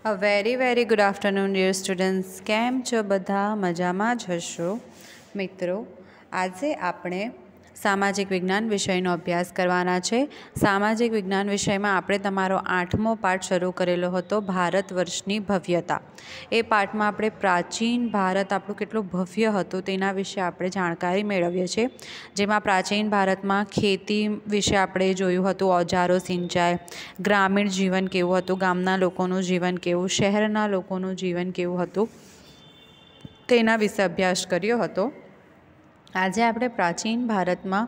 A very good afternoon dear students. કેમ છો બધા? મજામાં જ હશો મિત્રો. આજે આપણે સામાજિક વિજ્ઞાન વિષયનો અભ્યાસ કરવાના છે. સામાજિક વિજ્ઞાન વિષયમાં આપણે તમારો 8મો પાઠ શરૂ કરેલો હતો, ભારત વર્ષની ભવ્યતા. એ પાઠમાં આપણે પ્રાચીન ભારત આપણું કેટલું ભવ્ય હતું તેના વિશે આપણે જાણકારી મેળવીએ છીએ. જેમાં પ્રાચીન ભારતમાં ખેતી વિશે આપણે જોયું હતું, ઓજારો, સિંચાઈ, ગ્રામીણ જીવન કેવું હતું, ગામના લોકોનું જીવન કેવું, શહેરના લોકોનું જીવન કેવું હતું તેના વિશે અભ્યાસ કર્યો હતો. આજે આપણે પ્રાચીન ભારતમાં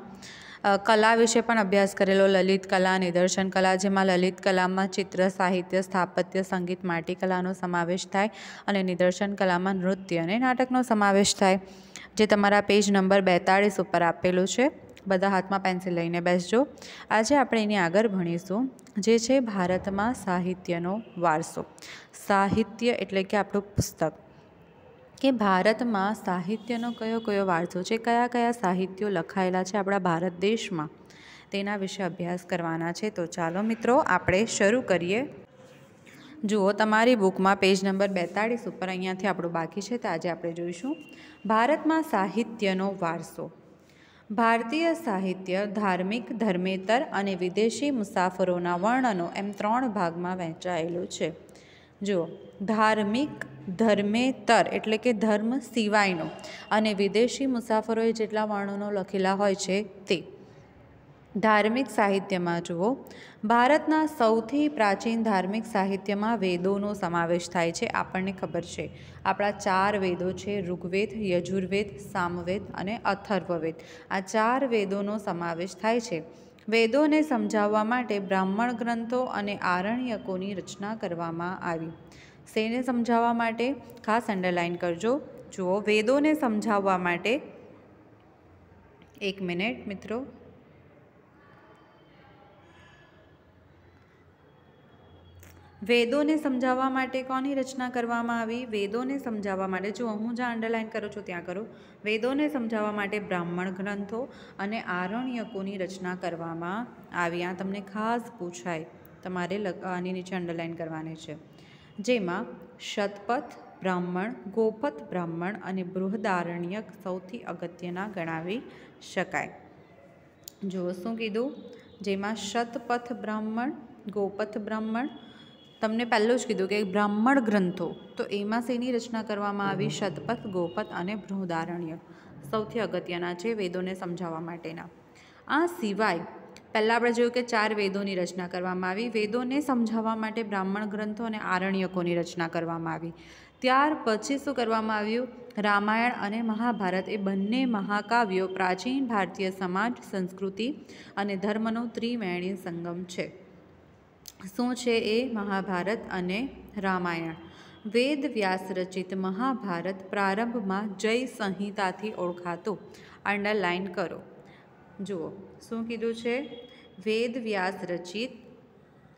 કલા વિશે પણ અભ્યાસ કરેલો, લલિત કલા, નિદર્શન કલા, જેમાં લલિત કલામાં ચિત્ર, સાહિત્ય, સ્થાપત્ય, સંગીત, માટીકલાનો સમાવેશ થાય અને નિદર્શન કલામાં નૃત્ય અને નાટકનો સમાવેશ થાય, જે તમારા પેજ નંબર 42 ઉપર આપેલું છે. બધા હાથમાં પેન્સિલ લઈને બેસજો. આજે આપણે એની આગળ ભણીશું, જે છે ભારતમાં સાહિત્યનો વારસો. સાહિત્ય એટલે કે આપણું પુસ્તક, કે ભારતમાં સાહિત્યનો કયો વારસો છે, કયા કયા સાહિત્યો લખાયેલા છે આપણા ભારત દેશમાં, તેના વિશે અભ્યાસ કરવાના છે. તો ચાલો મિત્રો આપણે શરૂ કરીએ. જુઓ તમારી બુકમાં પેજ નંબર 42 ઉપર, અહીંયાથી આપણું બાકી છે, તો આજે આપણે જોઈશું ભારતમાં સાહિત્યનો વારસો. ભારતીય સાહિત્ય ધાર્મિક, ધર્મેતર અને વિદેશી મુસાફરોના વર્ણનો એમ 3 ભાગમાં વહેંચાયેલું છે. જુઓ, ધાર્મિક, ધર્મેતર એટલે કે ધર્મ સિવાયનો, અને વિદેશી મુસાફરોએ જેટલા વર્ણનો લખેલા હોય છે તે. ધાર્મિક સાહિત્યમાં જુઓ, ભારતના સૌથી પ્રાચીન ધાર્મિક સાહિત્યમાં વેદોનો સમાવેશ થાય છે. આપણને ખબર છે આપણા 4 વેદો છે, ઋગ્વેદ, યજુર્વેદ, સામવેદ અને અથર્વવેદ. આ 4 વેદોનો સમાવેશ થાય છે. વેદોને સમજાવવા માટે બ્રાહ્મણ ગ્રંથો અને આરણ્યકોની રચના કરવામાં આવી. શેને સમજાવવા માટે? ખાસ અંડરલાઇન કરજો. જુઓ, વેદોને સમજાવવા માટે, એક મિનિટ મિત્રો, વેદોને સમજાવવા માટે કોની રચના કરવામાં આવી? વેદોને સમજાવવા માટે, જો હું જ્યાં અંડરલાઇન કરું છું ત્યાં કરું, વેદોને સમજાવવા માટે બ્રાહ્મણ ગ્રંથો અને આરણ્યકોની રચના કરવામાં આવી. આ તમને ખાસ પૂછાય, તમારે આની નીચે અંડરલાઇન કરવાની છે. જેમાં શતપથ બ્રાહ્મણ, ગોપથ બ્રાહ્મણ અને બૃહદારણ્યક સૌથી અગત્યના ગણાવી શકાય. જુઓ શું કીધું, જેમાં શતપથ બ્રાહ્મણ, ગોપથ બ્રાહ્મણ, તમને પહેલું જ કીધું કે બ્રાહ્મણ ગ્રંથો, તો એમાં શેની રચના કરવામાં આવી? શતપથ, ગોપથ અને બૃહદારણ્યક સૌથી અગત્યના છે વેદોને સમજાવવા માટેના. આ સિવાય પહેલાં આપણે જોયું કે 4 વેદોની રચના કરવામાં આવી. વેદોને સમજાવવા માટે બ્રાહ્મણ ગ્રંથો અને આરણ્યકોની રચના કરવામાં આવી. ત્યાર પછી શું કરવામાં આવ્યું? રામાયણ અને મહાભારત એ બંને મહાકાવ્યો પ્રાચીન ભારતીય સમાજ, સંસ્કૃતિ અને ધર્મનો ત્રિવેણી સંગમ છે. શું છે એ? મહાભારત અને રામાયણ. વેદ વ્યાસ રચિત મહાભારત પ્રારંભમાં જય સંહિતાથી ઓળખાતું. અંડરલાઇન કરો. જુઓ શું કીધું છે? વેદ વ્યાસ રચિત,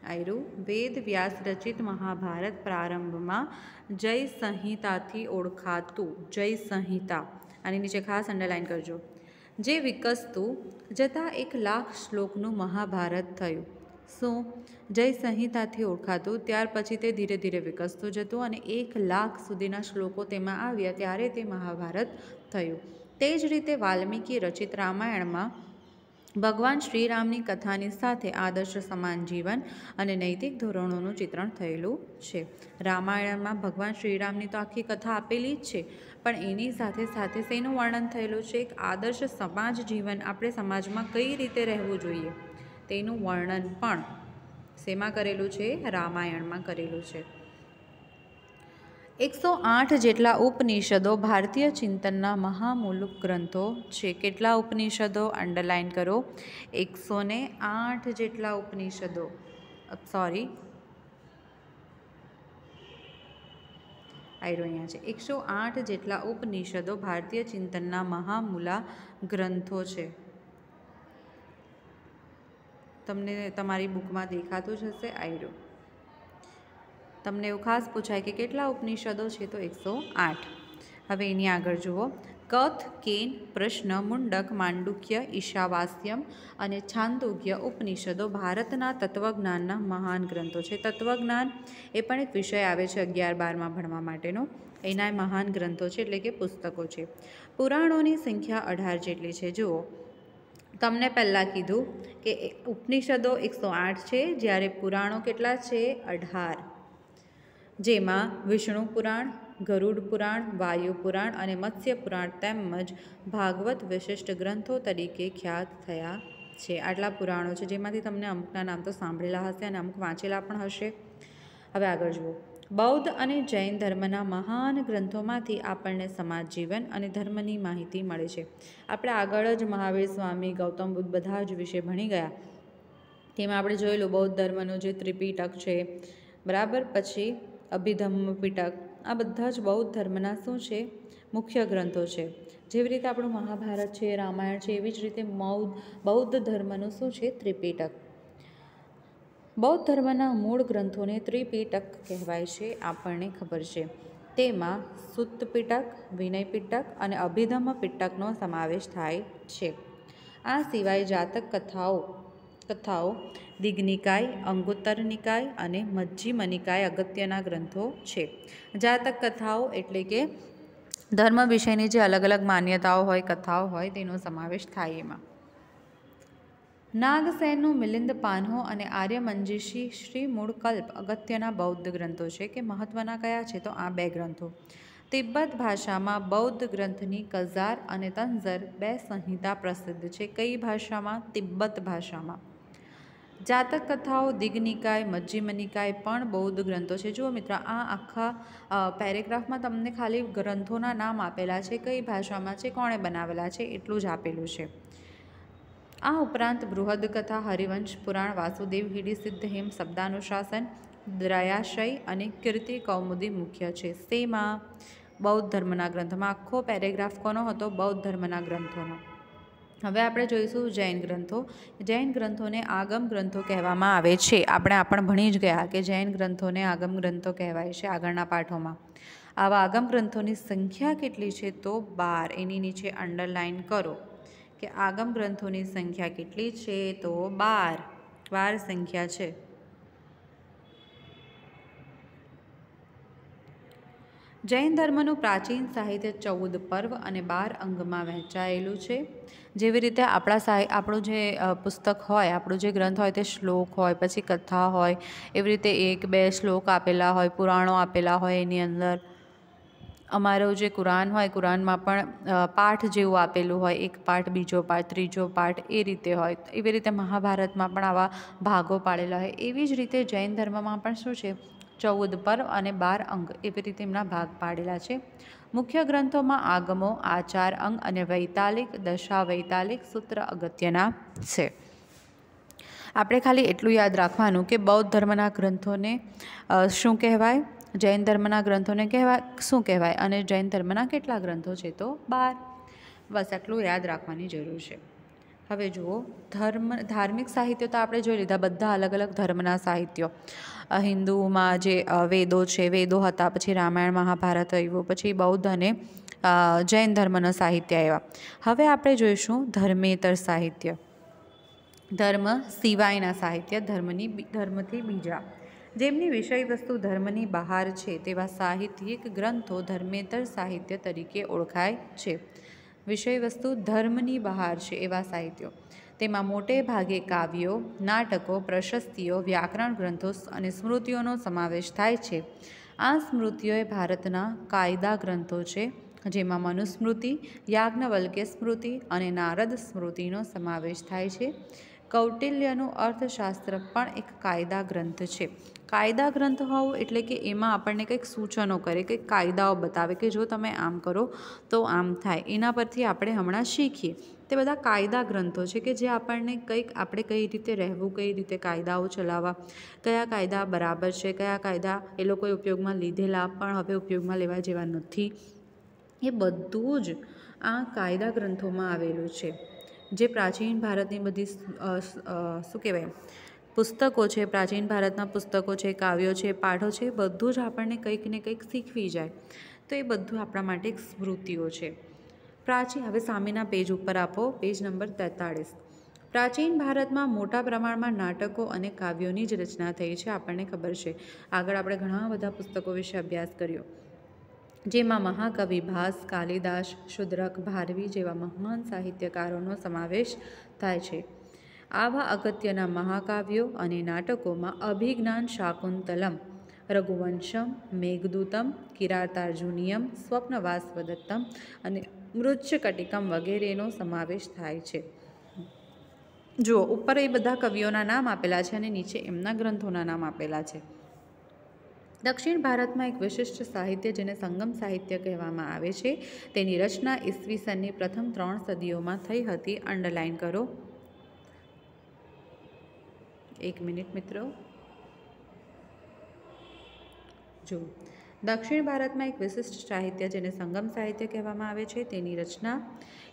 આયરું, વેદ વ્યાસ રચિત મહાભારત પ્રારંભમાં જય સંહિતાથી ઓળખાતું. જય સંહિતા, આની નીચે ખાસ અંડરલાઇન કરજો. જે વિકસતું જતાં 1,00,000 શ્લોકનું મહાભારત થયું. શું? જય સંહિતાથી ઓળખાતું, ત્યાર પછી તે ધીરે ધીરે વિકસતું જતું અને 1,00,000 સુધીના શ્લોકો તેમાં આવ્યા, ત્યારે તે મહાભારત થયું. તે જ રીતે વાલ્મીકી રચિત રામાયણમાં ભગવાન શ્રીરામની કથાની સાથે આદર્શ સમાન જીવન અને નૈતિક ધોરણોનું ચિત્રણ થયેલું છે. રામાયણમાં ભગવાન શ્રીરામની તો આખી કથા આપેલી જ છે, પણ એની સાથે સાથે શેનું વર્ણન થયેલું છે? એક આદર્શ સમાજ જીવન, આપણે સમાજમાં કઈ રીતે રહેવું જોઈએ તેનું વર્ણન પણ શેમાં કરેલું છે? રામાયણમાં કરેલું છે. 108 જેટલા ઉપનિષદો ભારતીય ચિંતનના મહામૂલક ગ્રંથો છે. કેટલા ઉપનિષદો? અંડરલાઇન કરો. 108 જેટલા ઉપનિષદો, સોરી આયરો અહીંયા છે. 108 જેટલા ઉપનિષદો ભારતીય ચિંતનના મહામૂલા ગ્રંથો છે. તમને તમારી બુકમાં દેખાતું જ હશે, આયરો. તમને એવું ખાસ પૂછાય કે કેટલા ઉપનિષદો છે? તો 108. હવે એની આગળ જુઓ, કથ, કેન, પ્રશ્ન, મુંડક, માંડુક્ય, ઈશાવાસ્યમ અને છાંદોગ્ય ઉપનિષદો ભારતના તત્વજ્ઞાનના મહાન ગ્રંથો છે. તત્વજ્ઞાન એ પણ એક વિષય આવે છે 11-12માં ભણવા માટેનો. એના મહાન ગ્રંથો છે એટલે કે પુસ્તકો છે. પુરાણોની સંખ્યા 18 જેટલી છે. જુઓ, તમને પહેલાં કીધું કે ઉપનિષદો 108 છે, જ્યારે પુરાણો કેટલા છે? 18, જેમાં વિષ્ણુ પુરાણ, ગરુડ પુરાણ, વાયુ પુરાણ અને મત્સ્ય પુરાણ તેમજ ભાગવત વિશિષ્ટ ગ્રંથો તરીકે ખ્યાત થયા છે. આટલા પુરાણો છે, જેમાંથી તમને અમુકના નામ તો સાંભળેલા હશે અને અમુક વાંચેલા પણ હશે. હવે આગળ જુઓ. બૌદ્ધ અને જૈન ધર્મના મહાન ગ્રંથોમાંથી આપણને સમાજ જીવન અને ધર્મની માહિતી મળે છે. આપણે આગળ જ મહાવીર સ્વામી, ગૌતમ બુદ્ધ બધા જ વિશે ભણી ગયા. તેમાં આપણે જોયેલું બૌદ્ધ ધર્મનું જે ત્રિપિટક છે, બરાબર, પછી અભિધમ્મ પિટક, આ બધા જ બૌદ્ધ ધર્મના શું છે? મુખ્ય ગ્રંથો છે. જેવી રીતે આપણું મહાભારત છે, રામાયણ છે, એવી જ રીતે બૌદ્ધ ધર્મનું શું છે? ત્રિપિટક. બૌદ્ધ ધર્મના મૂળ ગ્રંથોને ત્રિપિટક કહેવાય છે, આપણને ખબર છે. તેમાં સુત્ત પિટક, વિનય પિટક અને અભિધમ્મ પિટકનો સમાવેશ થાય છે. આ સિવાય જાતક કથાઓ દિગ્નિકાય, અંગુત્તર નિકાય અને મજ્જિમ નિકાય અગત્યના ગ્રંથો છે. જાતક કથાઓ એટલે કે ધર્મ વિષયની જે અલગ અલગ માન્યતાઓ હોય, કથાઓ હોય, તેનો સમાવેશ થાય એમાં. નાગસેનનું મિલિંદ પાન્હો અને આર્યમંજીશી શ્રી મૂળકલ્પ અગત્યના બૌદ્ધ ગ્રંથો છે. કે મહત્ત્વના કયા છે? તો આ 2 ગ્રંથો. તિબ્બત ભાષામાં બૌદ્ધ ગ્રંથની કઝાર અને તંઝર 2 સંહિતા પ્રસિદ્ધ છે. કઈ ભાષામાં? તિબ્બત ભાષામાં. જાતક કથાઓ દિગ્નિકાય, મજ્જિમ નિકાય પણ બૌદ્ધ ગ્રંથો છે. જુઓ મિત્રો, આ આખા પેરેગ્રાફમાં તમને ખાલી ગ્રંથોના નામ આપેલા છે, કઈ ભાષામાં છે, કોણે બનાવેલા છે, એટલું જ આપેલું છે. આ ઉપરાંત બૃહદ કથા, હરિવંશ પુરાણ, વાસુદેવ હિડી, સિદ્ધહેમ, શબ્દાનુશાસન, દ્રયાશય અને કીર્તિ કૌમુદી મુખ્ય છે. શેમાં? બૌદ્ધ ધર્મના ગ્રંથોમાં. આખો પેરેગ્રાફ કોનો હતો? બૌદ્ધ ધર્મના ગ્રંથોનો. હવે આપણે જોઈશું જૈન ગ્રંથો. જૈન ગ્રંથોને આગમ ગ્રંથો કહેવામાં આવે છે. આપણે ભણી જ ગયા કે જૈન ગ્રંથોને આગમ ગ્રંથો કહેવાય છે આગળના પાઠોમાં. આવા આગમ ગ્રંથોની સંખ્યા કેટલી છે? તો 12. એની નીચે અંડરલાઇન કરો કે આગમ ગ્રંથોની સંખ્યા કેટલી છે? તો 12 સંખ્યા છે. જૈન ધર્મનું પ્રાચીન સાહિત્ય 14 પર્વ અને 12 અંગમાં વહેંચાયેલું છે. જેવી રીતે આપણું જે પુસ્તક હોય, આપણું જે ગ્રંથ હોય તે શ્લોક હોય, પછી કથા હોય, એવી રીતે 1-2 શ્લોક આપેલા હોય, પુરાણો આપેલા હોય. એની અંદર અમારો જે કુરાન હોય, કુરાનમાં પણ પાઠ જેવું આપેલું હોય, એક પાઠ, બીજો પાઠ, ત્રીજો પાઠ, એ રીતે હોય. એવી રીતે મહાભારતમાં પણ આવા ભાગો પાડેલા હોય. એવી જ રીતે જૈન ધર્મમાં પણ શું છે? 14 પર્વ અને 12 અંગ, એવી રીતે એમના ભાગ પાડેલા છે. મુખ્ય ગ્રંથોમાં આગમો, આચાર અંગ અને વૈતાલિક, દશાવૈતાલિક સૂત્ર અગત્યના છે. આપણે ખાલી એટલું યાદ રાખવાનું કે બૌદ્ધ ધર્મના ગ્રંથોને શું કહેવાય? જૈન ધર્મના ગ્રંથોને શું કહેવાય? અને જૈન ધર્મના કેટલા ગ્રંથો છે? તો 12. બસ આટલું યાદ રાખવાની જરૂર છે. હવે જુઓ, ધાર્મિક સાહિત્યો તો આપણે જોઈ લીધા, બધા અલગ અલગ ધર્મના સાહિત્યો. હિન્દુમાં જે વેદો છે, વેદો હતા, પછી રામાયણ, મહાભારત આવ્યું, પછી બૌદ્ધ અને જૈન ધર્મના સાહિત્ય આવ્યા. હવે આપણે જોઈશું ધર્મેતર સાહિત્ય. ધર્મ સિવાયના સાહિત્ય, ધર્મથી બીજા, જેમની વિષય વસ્તુ ધર્મની બહાર છે, તેવા સાહિત્યિક ગ્રંથો ધર્મેતર સાહિત્ય તરીકે ઓળખાય છે. વિષય વસ્તુ ધર્મની બહાર છે એવા સાહિત્યો. તેમાં મોટે ભાગે કાવ્યો, નાટકો, પ્રશસ્તિઓ, વ્યાકરણ ગ્રંથો અને સ્મૃતિઓનો સમાવેશ થાય છે. આ સ્મૃતિઓ એ ભારતના કાયદા ગ્રંથો છે, જેમાં મનુસ્મૃતિ, યાજ્ઞવલ્ક્ય સ્મૃતિ અને નારદ સ્મૃતિનો સમાવેશ થાય છે. કૌટિલ્યનું અર્થશાસ્ત્ર પણ એક કાયદા ગ્રંથ છે. કાયદા ગ્રંથ હોવું એટલે કે એમાં આપણને કંઈક સૂચનો કરે, કંઈક કાયદાઓ બતાવે કે જો તમે આમ કરો તો આમ થાય. એના પરથી આપણે હમણાં શીખીએ. તે બધા કાયદા ગ્રંથો છે કે જે આપણને આપણે કઈ રીતે રહેવું, કઈ રીતે કાયદાઓ ચલાવવા, કયા કાયદા બરાબર છે, કયા કાયદા એ લોકોએ ઉપયોગમાં લીધેલા પણ હવે ઉપયોગમાં લેવા જેવા નથી, એ બધું જ આ કાયદા ગ્રંથોમાં આવેલું છે. જે પ્રાચીન ભારતની બધી શું કહેવાય પુસ્તકો છે, પ્રાચીન ભારતના પુસ્તકો છે, કાવ્યો છે, પાઠો છે, બધું જ આપણને કંઈક ને કંઈક શીખવી જાય. તો એ બધું આપણા માટે એક સ્મૃતિઓ છે. પ્રાચીન, હવે સામેના પેજ ઉપર આપો, પેજ નંબર 43. પ્રાચીન ભારતમાં મોટા પ્રમાણમાં નાટકો અને કાવ્યોની જ રચના થઈ છે, આપણને ખબર છે. આગળ આપણે ઘણા બધા પુસ્તકો વિશે અભ્યાસ કર્યો, જેમાં મહાકવિ ભાસ, કાલિદાસ, શુદ્રક, ભારવી જેવા મહાન સાહિત્યકારોનો સમાવેશ થાય છે. આવા અગત્યના મહાકાવ્યો અને નાટકોમાં અભિજ્ઞાન શાકુંતલમ, રઘુવંશમ, મેઘદૂતમ, કિરાતાર્જુનીયમ, સ્વપ્નવાસવદત્તમ અને મૃચ્છકટિકમ વગેરેનો સમાવેશ થાય છે. જુઓ, ઉપર એ બધા કવિઓના નામ આપેલા છે અને નીચે એમના ગ્રંથોના નામ આપેલા છે. દક્ષિણ ભારતમાં એક વિશિષ્ટ સાહિત્ય જેને સંગમ સાહિત્ય કહેવામાં આવે છે, તેની રચના ઈસવીસનની પ્રથમ 3 સદીઓમાં થઈ હતી. અંડરલાઇન કરો. 1 મિનિટ મિત્રો. જો દક્ષિણ ભારતમાં એક વિશિષ્ટ સાહિત્ય જેને સંગમ સાહિત્ય કહેવામાં આવે છે, તેની રચના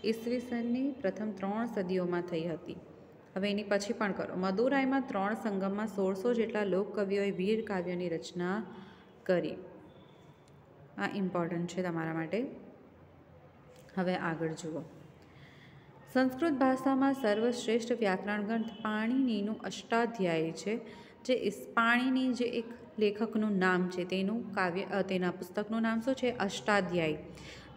ઈસવીસનની પ્રથમ 3 સદીઓમાં થઈ હતી. હવે એની પછી પણ કરો. મદુરાઈમાં 3 સંગમમાં 1600 જેટલા લોકકવિઓએ વીર કાવ્યની રચના કરી. આ ઇમ્પોર્ટન્ટ છે તમારા માટે. હવે આગળ જુઓ. સંસ્કૃત ભાષામાં સર્વશ્રેષ્ઠ વ્યાકરણ ગ્રંથ પાણિનીનું અષ્ટાધ્યાયી છે. જે પાણિની જે એક લેખકનું નામ છે, તેનું કાવ્ય, તેના પુસ્તકનું નામ શું છે? અષ્ટાધ્યાયી,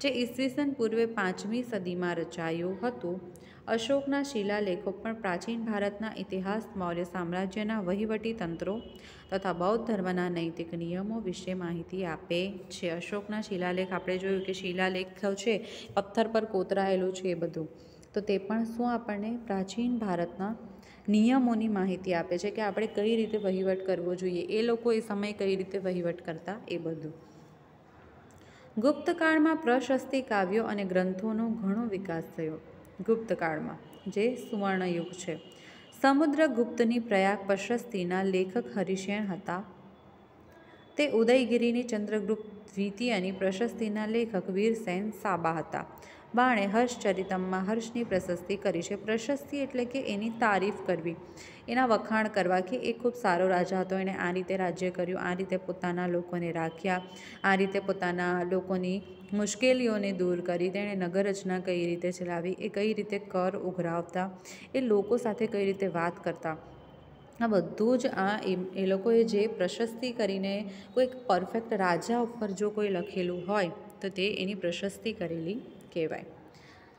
જે ઈસવીસન પૂર્વે 5મી સદીમાં રચાયું હતું. અશોકના શિલાલેખો પણ પ્રાચીન ભારતના ઇતિહાસ, મૌર્ય સામ્રાજ્યના વહીવટી તંત્રો તથા બૌદ્ધ ધર્મના નૈતિક નિયમો વિશે માહિતી આપે છે. અશોકના શિલાલેખ આપણે જોયું કે શિલાલેખ છે, પથ્થર પર કોતરાયેલું છે એ બધું, તો તે પણ શું આપણને પ્રાચીન ભારતના નિયમોની માહિતી આપે છે કે આપણે કઈ રીતે વહીવટ કરવો જોઈએ, એ લોકો એ સમયે કઈ રીતે વહીવટ કરતા એ બધું. ગુપ્તકાળમાં પ્રશસ્તિ કાવ્યો અને ગ્રંથોનો ઘણો વિકાસ થયો. ગુપ્તકાળમાં, જે સુવર્ણયુગ છે. સમુદ્રગુપ્તની પ્રયાગ પ્રશસ્તિના લેખક હરિસેન હતા. તે ઉદયગીરીની ચંદ્રગુપ્ત દ્વિતીયની પ્રશસ્તિના લેખક વીરસેન સાબા હતા. બાણે હર્ષચરિતમમાં હર્ષની પ્રશસ્તિ કરી છે. પ્રશસ્તિ એટલે કે એની તારીફ કરવી, એના વખાણ કરવા કે એ ખૂબ સારો રાજા હતો, એણે આ રીતે રાજ્ય કર્યું, આ રીતે પોતાના લોકોને રાખ્યા, આ રીતે પોતાના લોકોની મુશ્કેલીઓને દૂર કરી, તેણે નગર રચના કઈ રીતે ચલાવી, એ કઈ રીતે કર ઉઘરાવતા, એ લોકો સાથે કઈ રીતે વાત કરતા, આ બધું જ એ લોકોએ જે પ્રશસ્તિ કરીને કોઈક પરફેક્ટ રાજા ઉપર જો કોઈ લખેલું હોય તો તે એની પ્રશસ્તિ કરેલી કહેવાય.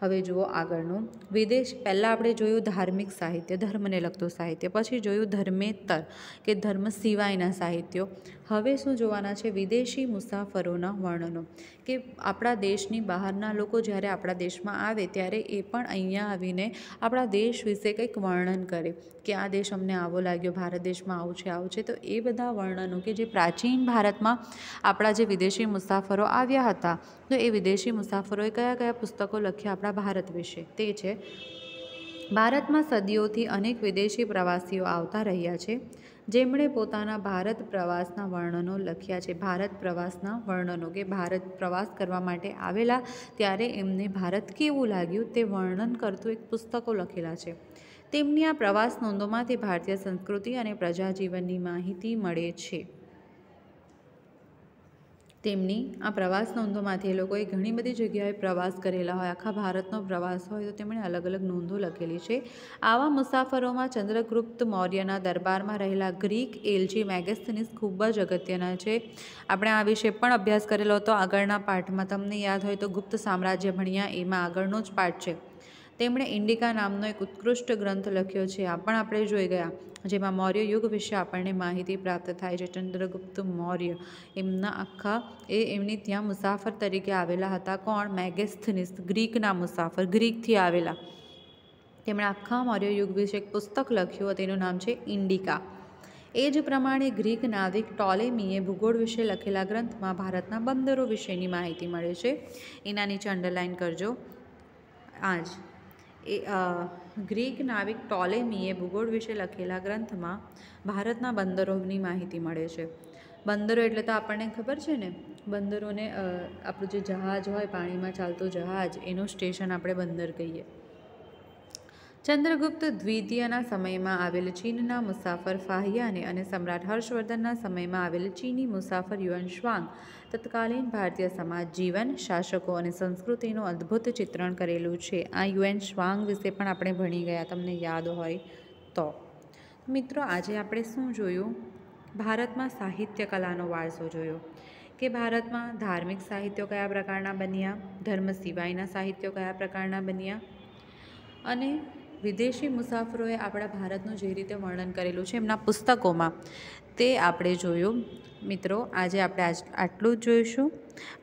હવે જુઓ આગળનું. વિદેશ, પહેલાં આપણે જોયું ધાર્મિક સાહિત્ય, ધર્મને લગતું સાહિત્ય, પછી જોયું ધર્મેતર કે ધર્મ સિવાયના સાહિત્યો. હવે શું જોવાના છે? વિદેશી મુસાફરોના વર્ણનો, કે આપણા દેશની બહારના લોકો જ્યારે આપણા દેશમાં આવે ત્યારે એ પણ અહીંયા આવીને આપણા દેશ વિશે કંઈક વર્ણન કરે કે આ દેશ અમને આવો લાગ્યો, ભારત દેશમાં આવું છે, આવું છે. તો એ બધા વર્ણનો કે જે પ્રાચીન ભારતમાં આપણા જે વિદેશી મુસાફરો આવ્યા હતા, તો એ વિદેશી મુસાફરોએ કયા કયા પુસ્તકો લખ્યા આપણા ભારત વિશે, તે છે. ભારતમાં સદીઓથી અનેક વિદેશી પ્રવાસીઓ આવતા રહ્યા છે, જેમણે પોતાના ભારત પ્રવાસના વર્ણનો લખ્યા છે. ભારત પ્રવાસના વર્ણનો, કે ભારત પ્રવાસ કરવા માટે આવેલા ત્યારે એમને ભારત કેવું લાગ્યું તે વર્ણન કરતું એક પુસ્તકો લખેલા છે. તેમની આ પ્રવાસ નોંધોમાંથી ભારતીય સંસ્કૃતિ અને પ્રજાજીવનની માહિતી મળે છે. તેમની આ પ્રવાસ નોંધોમાંથી એ લોકોએ ઘણી બધી જગ્યાએ પ્રવાસ કરેલા હોય, આખા ભારતનો પ્રવાસ હોય, તો તેમણે અલગ અલગ નોંધો લખેલી છે. આવા મુસાફરોમાં ચંદ્રગુપ્ત મૌર્યના દરબારમાં રહેલા ગ્રીક એલજી મેગેસ્થનીસ ખૂબ જ અગત્યના છે. આપણે આ વિશે પણ અભ્યાસ કરેલો હતો આગળના પાઠમાં. તમને યાદ હોય તો ગુપ્ત સામ્રાજ્ય ભણ્યા, એમાં આગળનો જ પાઠ છે. તેમણે ઇન્ડિકા નામનો એક ઉત્કૃષ્ટ ગ્રંથ લખ્યો છે, આ પણ આપણે જોઈ ગયા, જેમાં મૌર્ય યુગ વિશે આપણને માહિતી પ્રાપ્ત થાય છે. ચંદ્રગુપ્ત મૌર્ય એમની ત્યાં મુસાફર તરીકે આવેલા હતા. કોણ? મેગેસ્થનીસ, ગ્રીકના મુસાફર, ગ્રીકથી આવેલા. તેમણે આખા મૌર્ય યુગ વિશે એક પુસ્તક લખ્યું, તેનું નામ છે ઇન્ડિકા. એ જ પ્રમાણે ગ્રીક નાવિક ટોલેમીએ ભૂગોળ વિશે લખેલા ગ્રંથમાં ભારતના બંદરો વિશેની માહિતી મળે છે. એના નીચે અંડરલાઇન કરજો. આજ ગ્રીક નાવિક ટોલેમીએ ભૂગોળ વિશે લખેલા ગ્રંથમાં ભારતના બંદરોની માહિતી મળે છે. બંદરો એટલે તો આપણને ખબર છે ને, બંદરોને આપણું જે જહાજ હોય, પાણીમાં ચાલતું જહાજ, એનું સ્ટેશન આપણે બંદર કહીએ. ચંદ્રગુપ્ત દ્વિતીયના સમયમાં આવેલ ચીનના મુસાફર ફાહિયાને અને સમ્રાટ હર્ષવર્ધનના સમયમાં આવેલ ચીની મુસાફર યુએન શ્વાંગ તત્કાલીન ભારતીય સમાજ, જીવન, શાસકો અને સંસ્કૃતિનું અદ્ભુત ચિત્રણ કરેલું છે. આ યુએન શ્વાંગ વિશે પણ આપણે ભણી ગયા, તમને યાદ હોય તો. મિત્રો, આજે આપણે શું જોયું? ભારતમાં સાહિત્ય કલાનો વારસો જોયો કે ભારતમાં ધાર્મિક સાહિત્યો કયા પ્રકારના બન્યા, ધર્મ સિવાયના સાહિત્યો કયા પ્રકારના બન્યા, અને વિદેશી મુસાફરોએ આપણા ભારતનું જે રીતે વર્ણન કરેલું છે એમના પુસ્તકોમાં, તે આપણે જોયું. મિત્રો, આજે આપણે આટલું જ જોઈશું.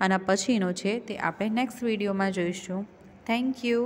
આના પછીનો છે તે આપણે નેક્સ્ટ વિડીયોમાં જોઈશું. Thank you.